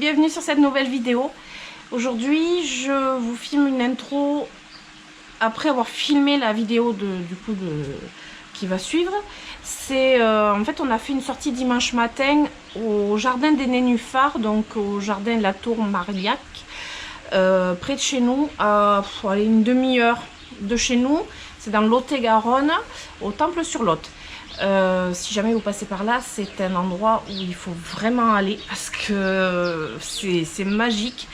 bienvenue sur cette nouvelle vidéo. Aujourd'hui, je vous filme une intro après avoir filmé la vidéo qui va suivre. En fait, on a fait une sortie dimanche matin au jardin des Nénuphars, donc au jardin de la Tour Marillac, près de chez nous, à une demi-heure de chez nous. C'est dans le Lot-et-Garonne, au Temple-sur-Lot. Si jamais vous passez par là, c'est un endroit où il faut vraiment aller parce que c'est magique.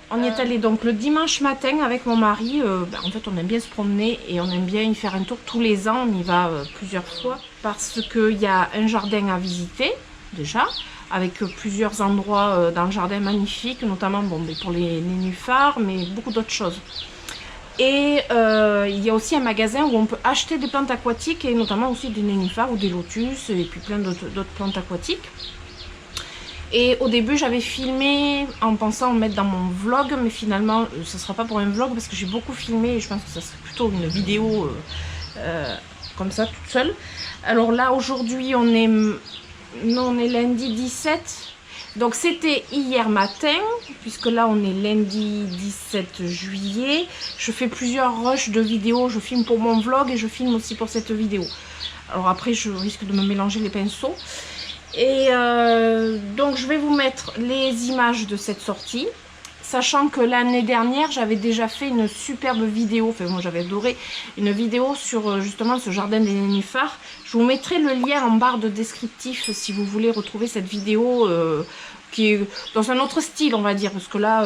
On y est allé donc le dimanche matin avec mon mari. En fait, on aime bien se promener et on aime bien y faire un tour tous les ans. On y va plusieurs fois parce qu'il y a un jardin à visiter déjà, avec plusieurs endroits dans le jardin magnifiques, notamment pour les nénuphars, mais beaucoup d'autres choses. Et il y a aussi un magasin où on peut acheter des plantes aquatiques et notamment aussi des nénuphars ou des lotus et puis plein d'autres plantes aquatiques. Et au début j'avais filmé en pensant en mettre dans mon vlog, mais finalement ce ne sera pas pour un vlog parce que j'ai beaucoup filmé et je pense que ça serait plutôt une vidéo comme ça toute seule. Alors là aujourd'hui on est lundi 17. Donc c'était hier matin, puisque là on est lundi 17 juillet. Je fais plusieurs rushs de vidéos, je filme pour mon vlog et je filme aussi pour cette vidéo. Alors après je risque de me mélanger les pinceaux. Et donc je vais vous mettre les images de cette sortie. Sachant que l'année dernière j'avais déjà fait une superbe vidéo, enfin moi j'avais adoré, une vidéo sur justement ce jardin des nénuphars. Je vous mettrai le lien en barre de descriptif si vous voulez retrouver cette vidéo qui est dans un autre style on va dire, parce que là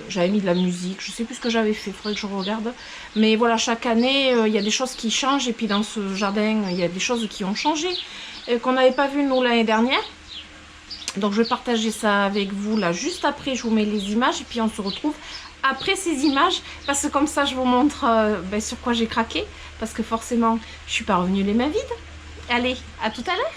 j'avais mis de la musique, je sais plus ce que j'avais fait, il faudrait que je regarde. Mais voilà, chaque année il y a des choses qui changent et puis dans ce jardin il y a des choses qui ont changé qu'on n'avait pas vu nous l'année dernière. Donc je vais partager ça avec vous là juste après, je vous mets les images et puis on se retrouve après ces images parce que comme ça je vous montre sur quoi j'ai craqué, parce que forcément je suis pas revenue les mains vides. Allez, à tout à l'heure.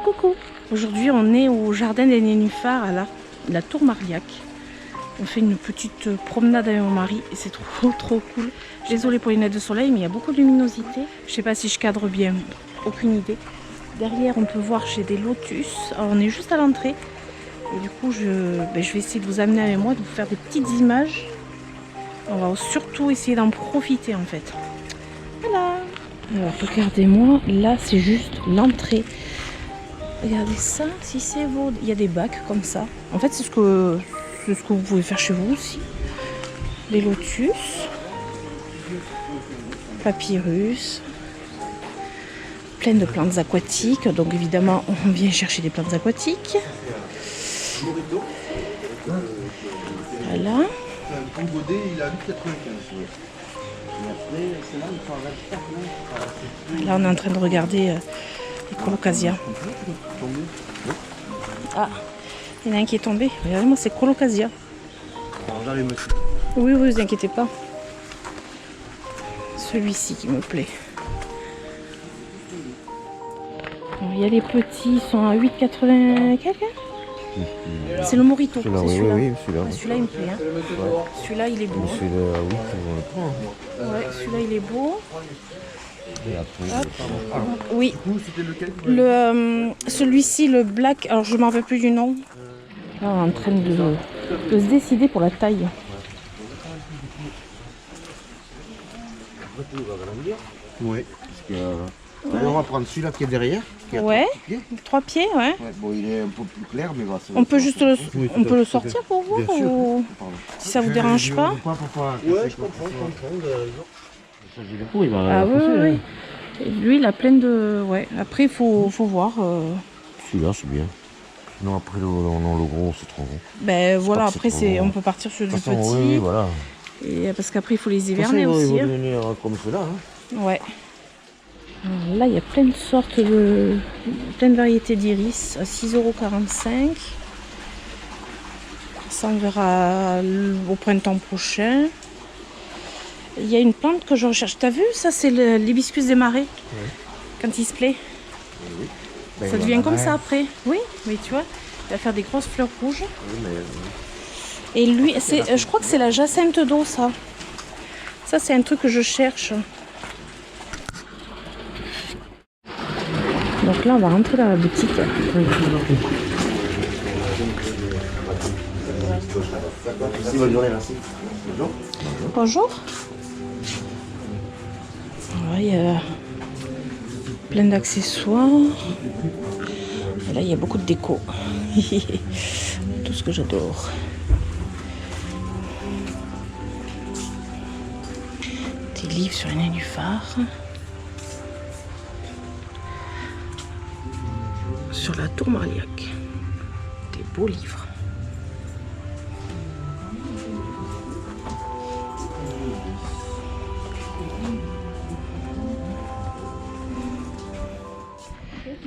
Coucou. Aujourd'hui on est au jardin des nénuphars à la Tour Marillac. On fait une petite promenade avec mon mari et c'est trop cool. Désolée pour les lunettes de soleil mais il y a beaucoup de luminosité. Je sais pas si je cadre bien, aucune idée. Derrière on peut voir j'ai des lotus. Alors on est juste à l'entrée. Et du coup je vais essayer de vous amener avec moi, de vous faire des petites images. On va surtout essayer d'en profiter en fait. Voilà. Alors regardez-moi, là c'est juste l'entrée. Regardez ça, si c'est beau. Il y a des bacs comme ça. En fait c'est ce que vous pouvez faire chez vous aussi. Des lotus, papyrus, plein de plantes aquatiques. Donc évidemment, on vient chercher des plantes aquatiques. Voilà. Là, on est en train de regarder les colocasia. Ah, il y en a un qui est tombé. Regardez-moi, c'est colocasia. Oui, vous inquiétez pas. Celui-ci qui me plaît. Alors, il y a les petits, ils sont à 8,80 quelques. C'est le Morito. C'est celui-là. Oui, celui-là il me plaît. Hein. Ouais. Celui-là il est beau. Celui-là, oui, on le prend. Ouais, celui-là il est beau. Oui. Celui-ci, le black, alors je m'en rappelle plus du nom. Là, on est en train de se décider pour la taille. Oui, parce que on va prendre celui-là qui est derrière. Qui a 3 pieds, ouais. Bon, il est un peu plus clair, mais bah, on peut juste le sortir pour vous ou... si ça vous dérange pas. Ouais, je comprends. Ah oui. Et lui, il a plein de... Ouais, après, il faut voir. Celui-là, c'est bien. Non, après, le gros, c'est trop gros. Ben voilà, après, on peut partir sur du petit. Oui, voilà. Et, parce qu'après, il faut les hiverner aussi. Il va devenir comme cela. Hein. Ouais. Alors là, il y a plein de sortes plein de variétés d'iris à 6,45 €. Ça, on verra au printemps prochain. Il y a une plante que je recherche. T'as vu ça? C'est l'hibiscus des marais. Oui. Quand il se plaît. Oui. Ben, ça devient comme ça après. Oui, mais tu vois, il va faire des grosses fleurs rouges. Oui, mais... Et lui, je crois que c'est la jacinthe d'eau, ça. Ça, c'est un truc que je cherche. Donc là, on va rentrer dans la boutique. Merci, bonne journée, merci. Bonjour. Bonjour. Ouais, il y a plein d'accessoires. Et là, il y a beaucoup de déco. Tout ce que j'adore. Des livres sur les nénuphars. Sur la tour Marliac. Des beaux livres.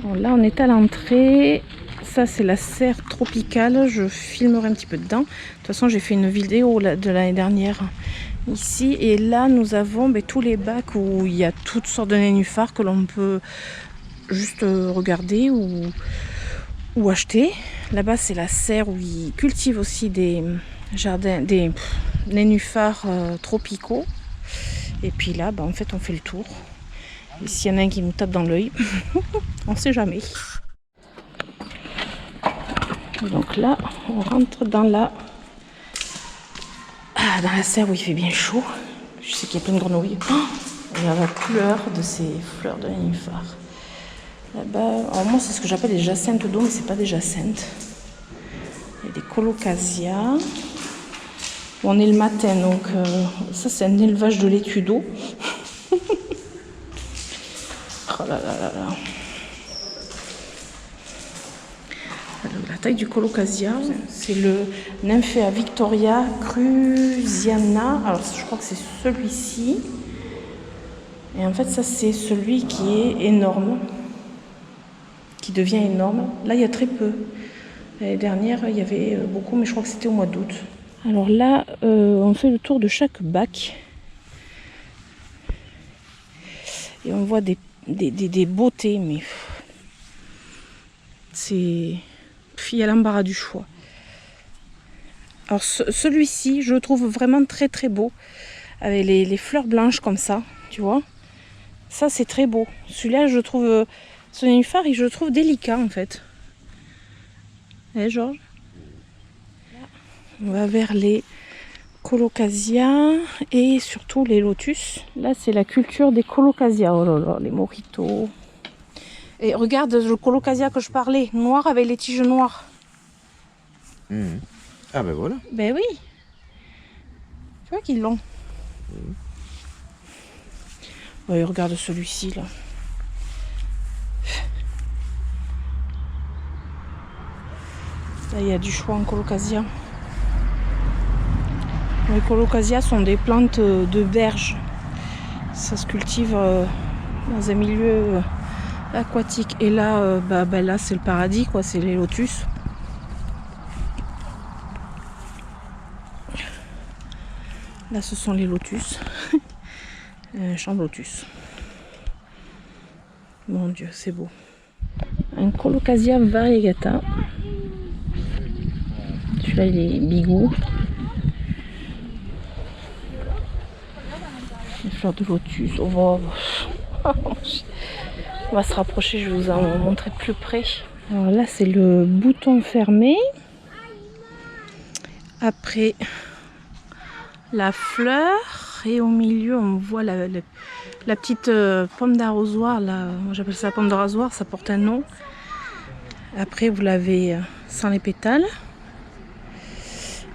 Bon, là, on est à l'entrée. Ça, c'est la serre tropicale. Je filmerai un petit peu dedans. De toute façon, j'ai fait une vidéo de l'année dernière ici. Et là, nous avons tous les bacs où il y a toutes sortes de nénuphars que l'on peut juste regarder ou acheter. Là-bas, c'est la serre où ils cultivent aussi des jardins, des nénuphars tropicaux. Et puis là, en fait, on fait le tour. Et s'il y en a un qui me tape dans l'œil, on ne sait jamais. Donc là, on rentre dans la serre où il fait bien chaud. Je sais qu'il y a plein de grenouilles. Oh, regarde la couleur de ces fleurs de nénuphar. Là-bas, alors moi, c'est ce que j'appelle des jacinthes d'eau, mais c'est pas des jacinthes. Il y a des colocasia. On est le matin, donc ça, c'est un élevage de laitue d'eau. Oh là là là là. Alors, la taille du colocasia, c'est le Nymphea Victoria Cruziana. Alors je crois que c'est celui-ci. Et en fait ça c'est celui qui est énorme. Qui devient énorme. Là il y a très peu. L'année dernière il y avait beaucoup, mais je crois que c'était au mois d'août. Alors là on fait le tour de chaque bac. Et on voit des beautés, mais c'est... Il y a l'embarras du choix. Alors celui-ci, je le trouve vraiment très très beau. Avec les fleurs blanches comme ça, tu vois. Ça c'est très beau. Celui-là, je trouve... ce nénuphar, je le trouve délicat en fait. Eh Georges? On va vers les colocasia et surtout les lotus. Là c'est la culture des colocasia. Oh là là, les mojitos. Et regarde le colocasia que je parlais, noir avec les tiges noires. Mmh. Ah ben voilà. Ben oui. Tu vois qu'ils l'ont. Oui, regarde celui-ci là. Là, il y a du choix en colocasia. Les colocasia sont des plantes de berge. Ça se cultive dans un milieu aquatique. Et là, là c'est le paradis, quoi. C'est les lotus. Là, ce sont les lotus. Champ de lotus. Mon Dieu, c'est beau. Un colocasia variegata. Celui-là, il est bigou. Les fleurs de lotus. On va se rapprocher, je vais vous en montrer plus près. Alors là, c'est le bouton fermé. Après, la fleur. Et au milieu, on voit la petite pomme d'arrosoir. Moi, j'appelle ça la pomme d'arrosoir. Ça porte un nom. Après, vous l'avez sans les pétales.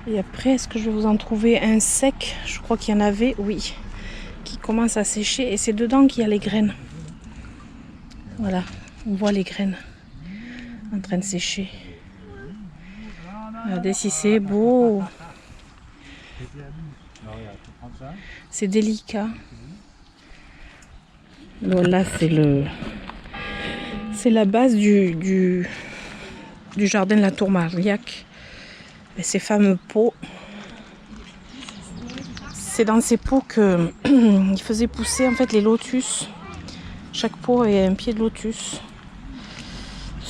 Et après, est-ce que je vais vous en trouver un sec? Je crois qu'il y en avait, oui. Qui commence à sécher. Et c'est dedans qu'il y a les graines. Voilà, on voit les graines en train de sécher. Regardez si c'est beau. C'est délicat. Bon, là, c'est la base du jardin de la tour Marliac. Et ces fameux pots. C'est dans ces pots que ils faisaient pousser en fait les lotus. Chaque pot est un pied de lotus.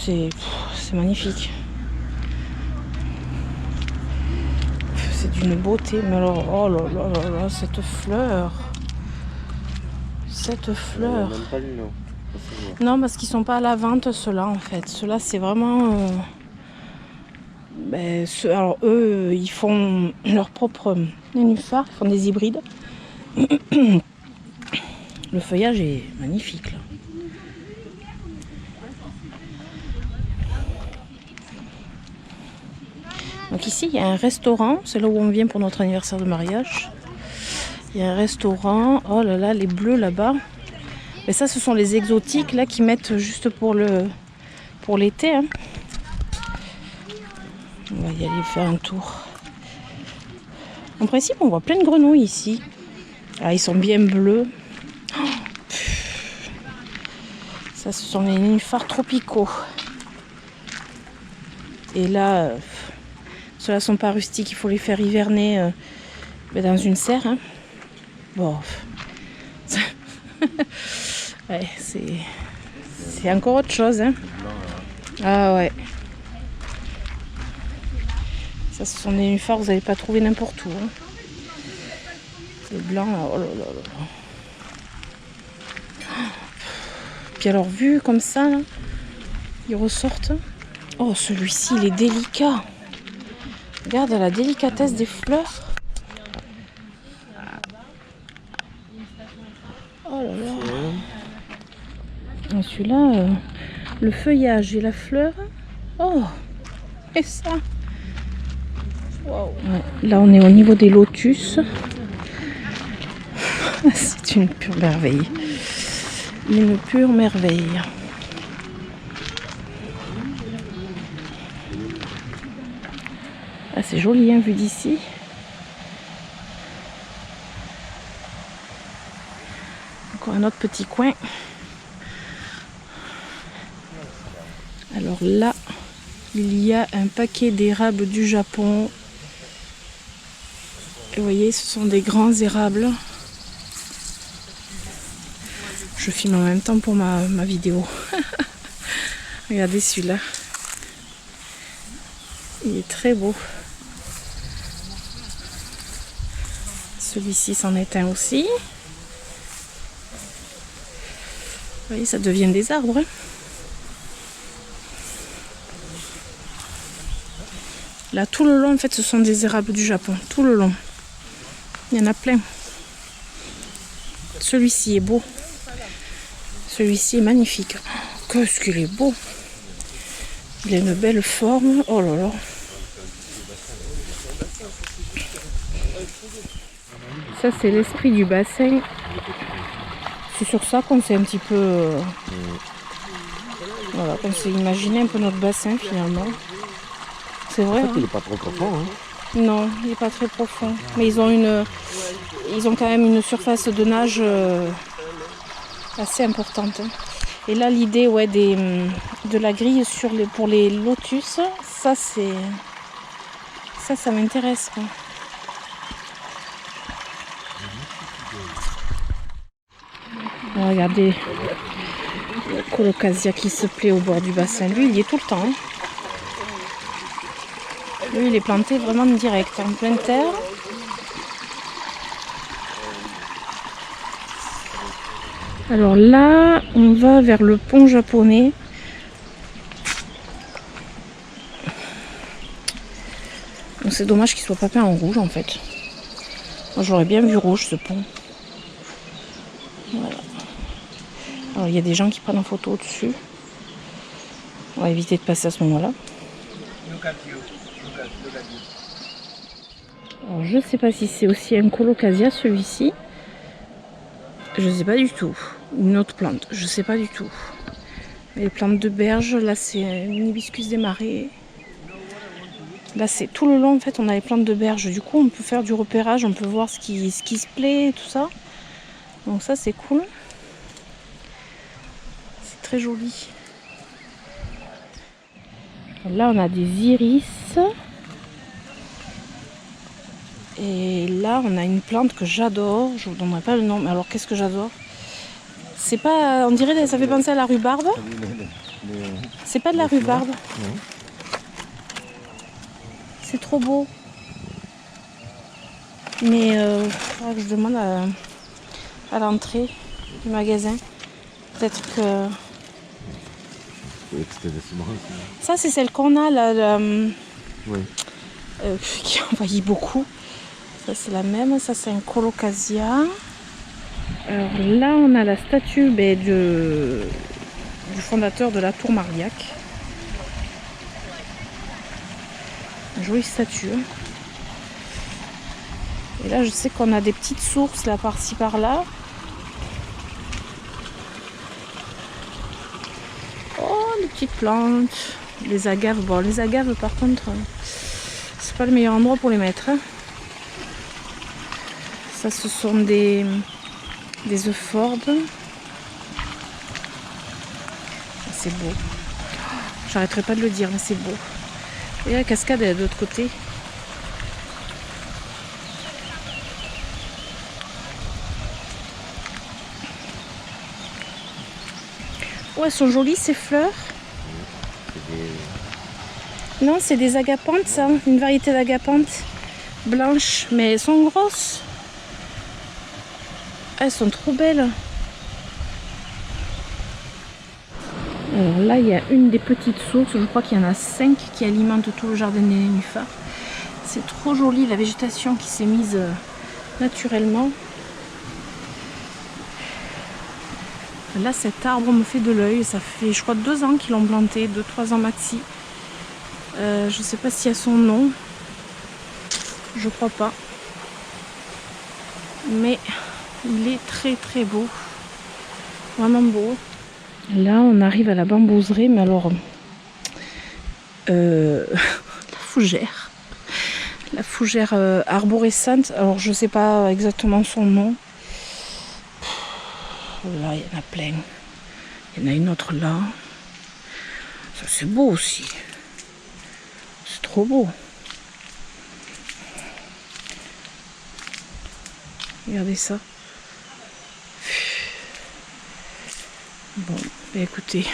c'est magnifique. C'est d'une beauté, mais alors, oh là là là là, cette fleur. Cette fleur. Même pas le nom. Non, parce qu'ils sont pas à la vente, ceux-là, en fait. Ceux-là, c'est vraiment... alors, eux, ils font leur propre nénuphar, ils font des hybrides. Le feuillage est magnifique, là. Donc ici, il y a un restaurant. C'est là où on vient pour notre anniversaire de mariage. Il y a un restaurant. Oh là là, les bleus là-bas. Mais ça, ce sont les exotiques là qui mettent juste pour l'été. Hein. On va y aller faire un tour. En principe, on voit plein de grenouilles ici. Ah, ils sont bien bleus. Oh, ça, ce sont les nénuphars tropicaux. Et là, ceux-là sont pas rustiques. Il faut les faire hiverner dans une serre. Hein. Bon. Ouais, c'est encore autre chose. Hein. Ah ouais. Ça, ce sont des nénuphars, vous n'allez pas trouver n'importe où. Hein. Les blancs, oh là là là. Puis alors, vu comme ça, là, ils ressortent. Oh, celui-ci, il est délicat. Regarde la délicatesse des fleurs. Oh là là. Et celui-là, le feuillage et la fleur. Oh, et ça. Wow. Ouais, là, on est au niveau des lotus. C'est une pure merveille. Une pure merveille. Ah, c'est joli, hein, vu d'ici. Encore un autre petit coin. Alors là, il y a un paquet d'érables du Japon. Et vous voyez, ce sont des grands érables. Je filme en même temps pour ma vidéo. Regardez celui-là. Il est très beau. Celui-ci s'en est un aussi. Vous voyez, ça devient des arbres. Hein. Là, tout le long, en fait, ce sont des érables du Japon. Tout le long. Il y en a plein. Celui-ci est beau. Celui-ci est magnifique. Qu'est-ce qu'il est beau. Il a une belle forme. Oh là là. Ça, c'est l'esprit du bassin. C'est sur ça qu'on s'est un petit peu... voilà, qu'on s'est imaginé un peu notre bassin, finalement. C'est vrai. En fait, il n'est pas trop profond. Hein. Non, il n'est pas très profond. Mais ils ont quand même une surface de nage assez importante. Et là, l'idée de la grille pour les lotus, ça m'intéresse. Quoi. Regardez le colocasia qui se plaît au bord du bassin. Lui, il y est tout le temps. Hein. Lui, il est planté vraiment direct, en pleine terre. Alors là, on va vers le pont japonais. Donc c'est dommage qu'il soit pas peint en rouge en fait. Moi j'aurais bien vu rouge ce pont. Voilà. Alors il y a des gens qui prennent en photo au-dessus. On va éviter de passer à ce moment-là. Alors je sais pas si c'est aussi un colocasia celui-ci. Je sais pas du tout. Une autre plante, je sais pas du tout. Les plantes de berge, là c'est une hibiscus des marais. Là c'est tout le long en fait on a les plantes de berge. Du coup on peut faire du repérage, on peut voir ce qui se plaît, tout ça. Donc ça c'est cool. C'est très joli. Là on a des iris. Et là on a une plante que j'adore. Je vous donnerai pas le nom, mais alors qu'est-ce que j'adore. C'est pas, on dirait, ça fait penser à la rhubarbe. C'est pas de la rhubarbe. Non. C'est trop beau. Mais je demande à l'entrée du magasin. Peut-être que... Ça, c'est celle qu'on a là, Oui. qui envahit beaucoup. Ça, c'est la même. Ça, c'est un colocasia. Alors là, on a la statue du fondateur de la tour Marillac. Une jolie statue. Et là, je sais qu'on a des petites sources là par-ci par-là. Oh, les petites plantes, les agaves. Bon, les agaves, par contre, c'est pas le meilleur endroit pour les mettre. Hein. Ça, ce sont des euphorbes. C'est beau. J'arrêterai pas de le dire, mais c'est beau. Et la cascade est de l'autre côté. Oh, elles sont jolies ces fleurs. Non, c'est des agapanthes, ça. Une variété d'agapanthes blanches, mais elles sont grosses. Elles sont trop belles. Alors là, il y a une des petites sources. Je crois qu'il y en a 5 qui alimentent tout le jardin des nénuphars. C'est trop joli, la végétation qui s'est mise naturellement. Là, cet arbre me fait de l'œil. Ça fait, je crois, 2 ans qu'ils l'ont planté, 2-3 ans maxi. Je ne sais pas s'il y a son nom. Je crois pas. Mais il est très très beau. Vraiment beau. Là, on arrive à la bambouserie, mais alors... la fougère. La fougère arborescente. Alors, je ne sais pas exactement son nom. Là, il y en a plein. Il y en a une autre là. Ça, c'est beau aussi. C'est trop beau. Regardez ça. Bon, bah écoutez.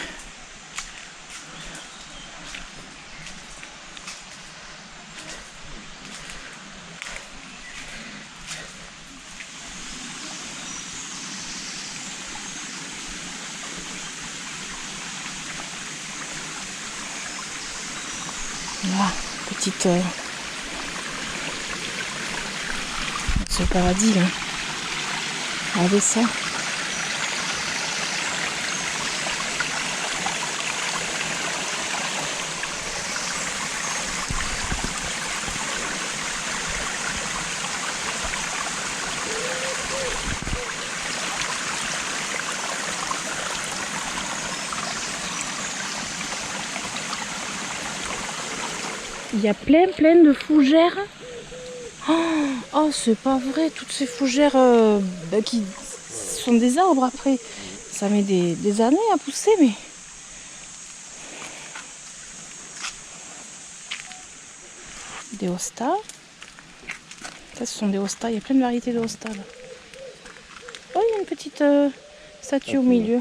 Voilà, petite... C'est le paradis là. Regardez ça. Il y a plein de fougères. Oh, c'est pas vrai, toutes ces fougères qui sont des arbres après. Ça met des années à pousser, mais... Des hostas. Ça, ce sont des hostas. Il y a plein de variétés de hostas là. Oh, il y a une petite statue au milieu.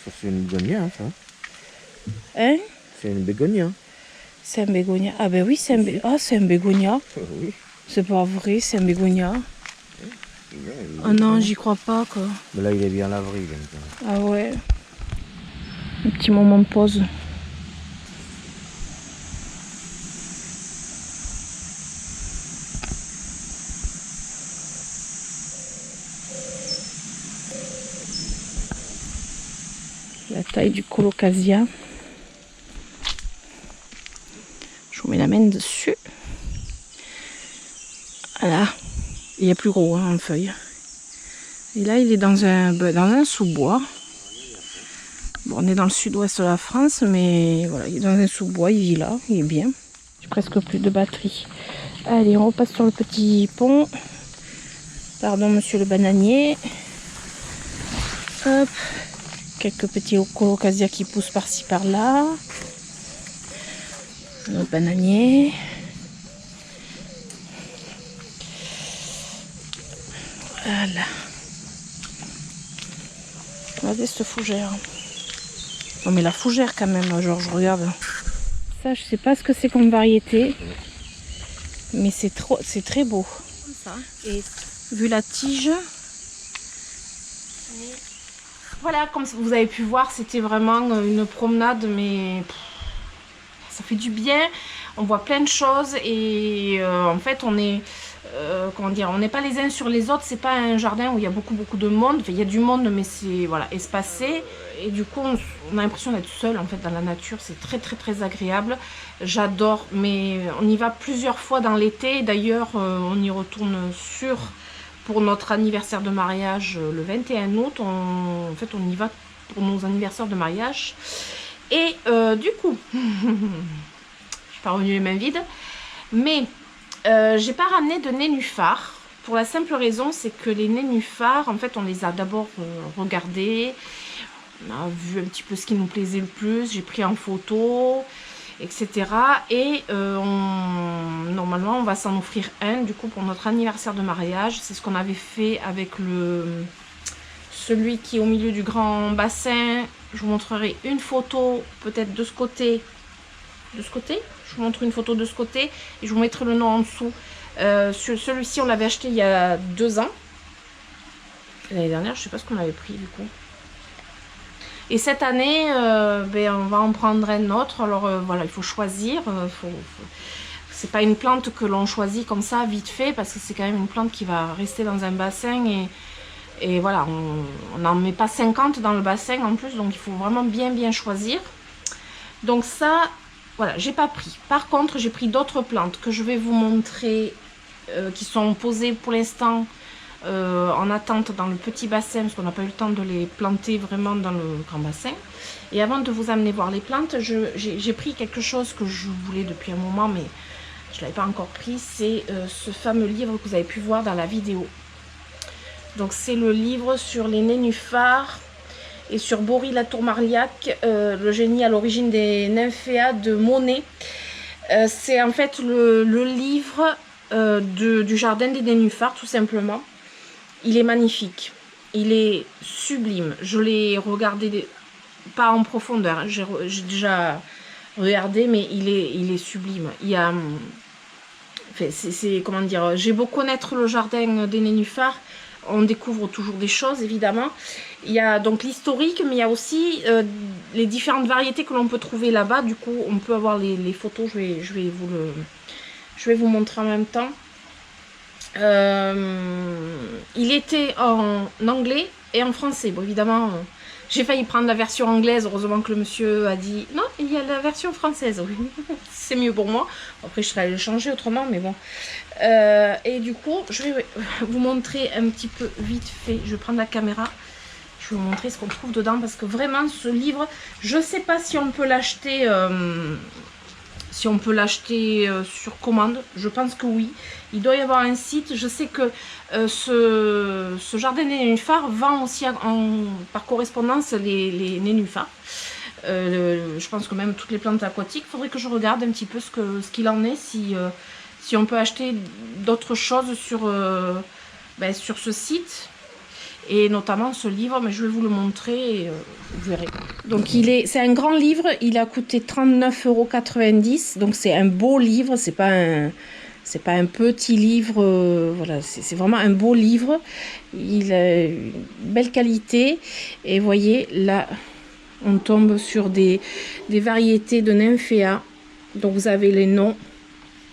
Ça, c'est une bégonia, ça. Hein? C'est une bégonia. C'est un bégonia. Ah ben oui, c'est un, c'est un bégonia. Oui. C'est pas vrai, c'est un bégonia. Oh non, j'y crois pas quoi. Mais là, il est bien l'avril. Ah ouais. Un petit moment de pause. La taille du colocasia. Je vous mets la main dessus. Voilà. Il y a plus gros hein, en feuille. Et là, il est dans un sous-bois. Bon, on est dans le sud-ouest de la France, mais voilà, il est dans un sous-bois, il vit là, il est bien. J'ai presque plus de batterie. Allez, on repasse sur le petit pont. Pardon, monsieur le bananier. Hop. Quelques petits colocasia qui poussent par-ci par-là. Le bananier. Voilà. Regardez cette fougère. Non mais la fougère quand même, genre je regarde. Ça je sais pas ce que c'est comme variété. Mais c'est très beau. Comme ça. Et vu la tige. Voilà, comme vous avez pu voir, c'était vraiment une promenade, mais ça fait du bien. On voit plein de choses et en fait on est comment dire, on n'est pas les uns sur les autres. C'est pas un jardin où il y a beaucoup de monde. Enfin, il y a du monde, mais c'est voilà, espacé. Et du coup, on a l'impression d'être seul en fait dans la nature. C'est très agréable. J'adore, mais on y va plusieurs fois dans l'été. D'ailleurs, on y retourne pour notre anniversaire de mariage le 21 août. En fait, on y va pour nos anniversaires de mariage. Et du coup, je suis pas revenue les mains vides, mais j'ai pas ramené de nénuphars pour la simple raison, c'est que les nénuphars, en fait, on les a d'abord regardés, on a vu un petit peu ce qui nous plaisait le plus, j'ai pris en photo, etc. Et normalement, on va s'en offrir un, du coup, pour notre anniversaire de mariage. C'est ce qu'on avait fait avec celui qui est au milieu du grand bassin. Je vous montrerai une photo, peut-être de ce côté. De ce côté, je vous montre une photo de ce côté et je vous mettrai le nom en dessous. Celui-ci, on l'avait acheté il y a 2 ans. L'année dernière, je sais pas ce qu'on avait pris du coup. Et cette année, on va en prendre un autre. Alors voilà, il faut choisir. C'est pas une plante que l'on choisit comme ça, vite fait, parce que c'est quand même une plante qui va rester dans un bassin. Et voilà, on n'en met pas 50 dans le bassin en plus, donc il faut vraiment bien choisir. Donc ça, voilà, j'ai pas pris. Par contre, j'ai pris d'autres plantes que je vais vous montrer, qui sont posées pour l'instant en attente dans le petit bassin, parce qu'on n'a pas eu le temps de les planter vraiment dans le grand bassin. Et avant de vous amener voir les plantes, j'ai pris quelque chose que je voulais depuis un moment, mais je ne l'avais pas encore pris. C'est ce fameux livre que vous avez pu voir dans la vidéo. Donc c'est le livre sur les nénuphars et sur Bory Latour-Marliac, le génie à l'origine des nymphéas de Monet. C'est en fait le livre du jardin des nénuphars, tout simplement. Il est magnifique, il est sublime. Je l'ai regardé, pas en profondeur, hein. J'ai déjà regardé, mais il est sublime. Il y a, enfin, comment dire, j'ai beau connaître le jardin des nénuphars, on découvre toujours des choses, évidemment. Il y a donc l'historique, mais il y a aussi les différentes variétés que l'on peut trouver là-bas. Du coup, on peut avoir les photos, je vais vous montrer en même temps. Il était en anglais et en français. Bon, évidemment, j'ai failli prendre la version anglaise. Heureusement que le monsieur a dit non, il y a la version française. Oui, c'est mieux pour moi. Après, je serais allée le changer autrement, mais bon. Et du coup, je vais vous montrer un petit peu vite fait. Je vais prendre la caméra. Je vais vous montrer ce qu'on trouve dedans, parce que vraiment, ce livre, je ne sais pas si on peut l'acheter. Sur commande, je pense que oui. Il doit y avoir un site. Je sais que ce jardin des nénuphars vend aussi par correspondance les nénuphars. Je pense que même toutes les plantes aquatiques. Il faudrait que je regarde un petit peu ce qu'il en est, si on peut acheter d'autres choses sur ce site. Et notamment ce livre, mais je vais vous le montrer et vous verrez. Donc c'est un grand livre, il a coûté 39,90 €. Donc c'est un beau livre, c'est pas un petit livre, voilà, c'est vraiment un beau livre. Il a une belle qualité. Et vous voyez, là, on tombe sur des variétés de nymphéas. Donc vous avez les noms,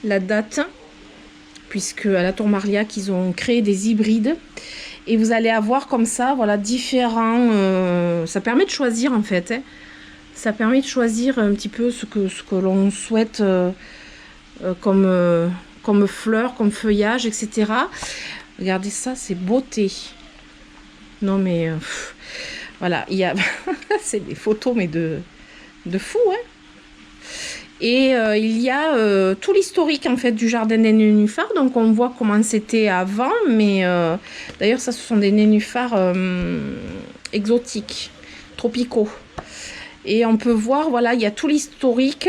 la date, puisque à la Tour-Marliac, ils ont créé des hybrides. Et vous allez avoir comme ça, voilà, différents... ça permet de choisir en fait. Hein. Ça permet de choisir un petit peu ce que l'on souhaite comme fleurs, comme feuillage, etc. Regardez ça, c'est beauté. Non mais... voilà, il y a... c'est des photos mais de fou, hein. Et il y a tout l'historique en fait du jardin des nénuphars. Donc on voit comment c'était avant. Mais d'ailleurs ça, ce sont des nénuphars exotiques, tropicaux. Et on peut voir, voilà, il y a tout l'historique.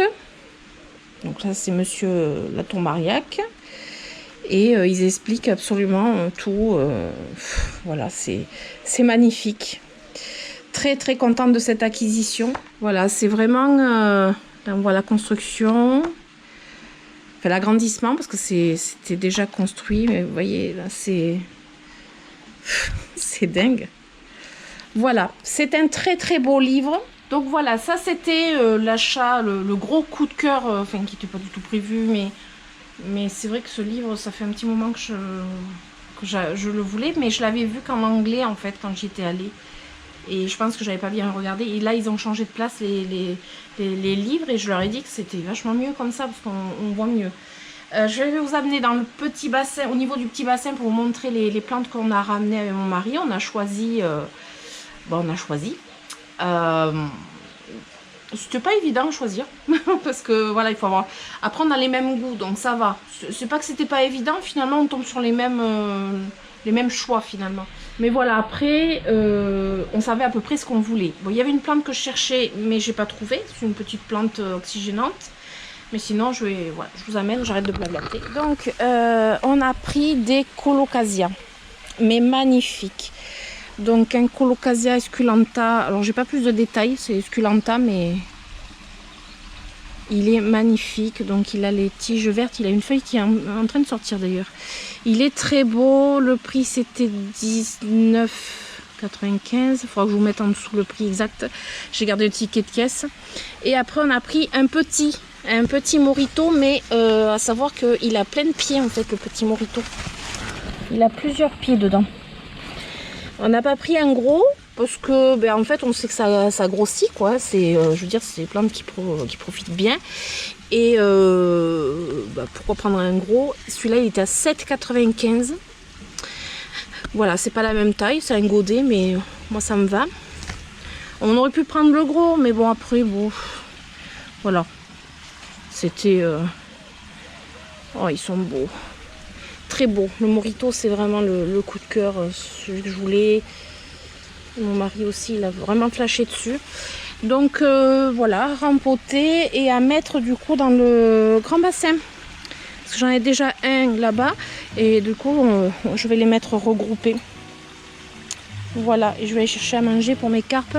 Donc là c'est monsieur Latour-Marliac. Et ils expliquent absolument tout. Voilà, c'est magnifique. très très contente de cette acquisition. Voilà, c'est vraiment là on voit la construction, enfin l'agrandissement parce que c'était déjà construit, mais vous voyez là c'est dingue. Voilà, c'est un très très beau livre. Donc voilà, ça c'était l'achat, le gros coup de cœur, enfin qui n'était pas du tout prévu, mais c'est vrai que ce livre, ça fait un petit moment que je le voulais, mais je l'avais vu qu'en anglais en fait quand j'y étais allée. Et je pense que j'avais pas bien regardé. Et là, ils ont changé de place les livres et je leur ai dit que c'était vachement mieux comme ça parce qu'on voit mieux. Je vais vous amener dans le petit bassin, au niveau du petit bassin pour vous montrer les plantes qu'on a ramenées avec mon mari. On a choisi. C'était pas évident à choisir parce que voilà, il faut avoir. Après, on a les mêmes goûts donc ça va. C'est pas que c'était pas évident, finalement, on tombe sur les mêmes choix finalement. Mais voilà, après, on savait à peu près ce qu'on voulait. Bon, il y avait une plante que je cherchais, mais j'ai pas trouvé. C'est une petite plante oxygénante. Mais sinon, voilà, je vous amène, j'arrête de blablater. Donc, on a pris des colocasia, mais magnifiques. Donc, un colocasia esculenta. Alors, j'ai pas plus de détails, c'est esculenta, mais il est magnifique. Donc, il a les tiges vertes. Il a une feuille qui est en train de sortir d'ailleurs. Il est très beau. Le prix, c'était 19,95. Il faudra que je vous mette en dessous le prix exact. J'ai gardé le ticket de caisse. Et après, on a pris un petit morito, mais à savoir qu'il a plein de pieds en fait, le petit morito. Il a plusieurs pieds dedans. On n'a pas pris un gros parce que ben, en fait on sait que ça grossit quoi. C'est je veux dire c'est des plantes qui profitent bien. Et pourquoi prendre un gros? Celui-là il était à 7,95. Voilà, c'est pas la même taille, c'est un godet, mais moi ça me va. On aurait pu prendre le gros, mais bon après bon voilà. C'était oh ils sont beaux. Très beau. Le morito, c'est vraiment le coup de cœur, celui que je voulais. Mon mari aussi, il a vraiment flashé dessus. Donc voilà, rempoté et à mettre du coup dans le grand bassin. Parce que j'en ai déjà un là-bas et du coup, je vais les mettre regroupés. Voilà, et je vais aller chercher à manger pour mes carpes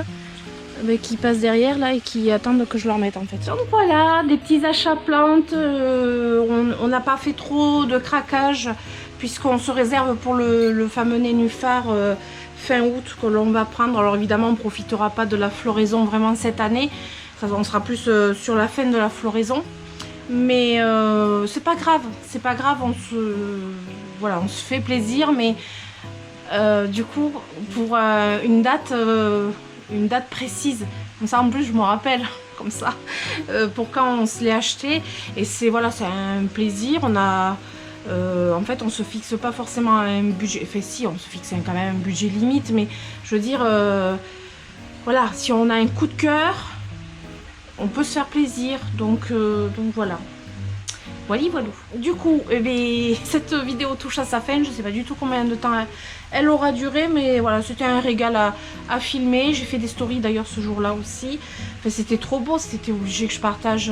qui passent derrière là et qui attendent que je leur mette en fait. Donc voilà, des petits achats plantes. On n'a pas fait trop de craquage puisqu'on se réserve pour le fameux nénuphar fin août que l'on va prendre. Alors évidemment on ne profitera pas de la floraison vraiment cette année. On sera plus sur la fin de la floraison. Mais c'est pas grave, on se fait plaisir, mais du coup pour une date précise, comme ça en plus je me rappelle comme ça pour quand on se l'est acheté. Et c'est voilà, c'est un plaisir. On a en fait on se fixe pas forcément un budget, enfin si on se fixe quand même un budget limite, mais je veux dire voilà, si on a un coup de cœur on peut se faire plaisir, donc voilà. Voilà. Du coup, cette vidéo touche à sa fin. Je ne sais pas du tout combien de temps elle aura duré, mais voilà, c'était un régal à filmer. J'ai fait des stories d'ailleurs ce jour-là aussi. Enfin, c'était trop beau, c'était obligé que je partage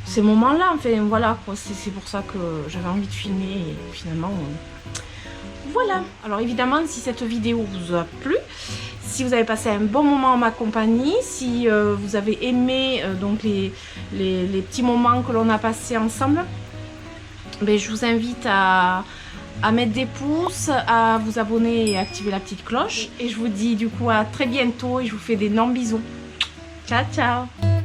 ces moments-là. Enfin, voilà, c'est pour ça que j'avais envie de filmer et finalement, voilà. Alors évidemment, si cette vidéo vous a plu, si vous avez passé un bon moment en ma compagnie, si vous avez aimé donc les petits moments que l'on a passés ensemble, ben, je vous invite à mettre des pouces, à vous abonner et activer la petite cloche. Et je vous dis du coup à très bientôt et je vous fais d'énormes bisous. Ciao, ciao!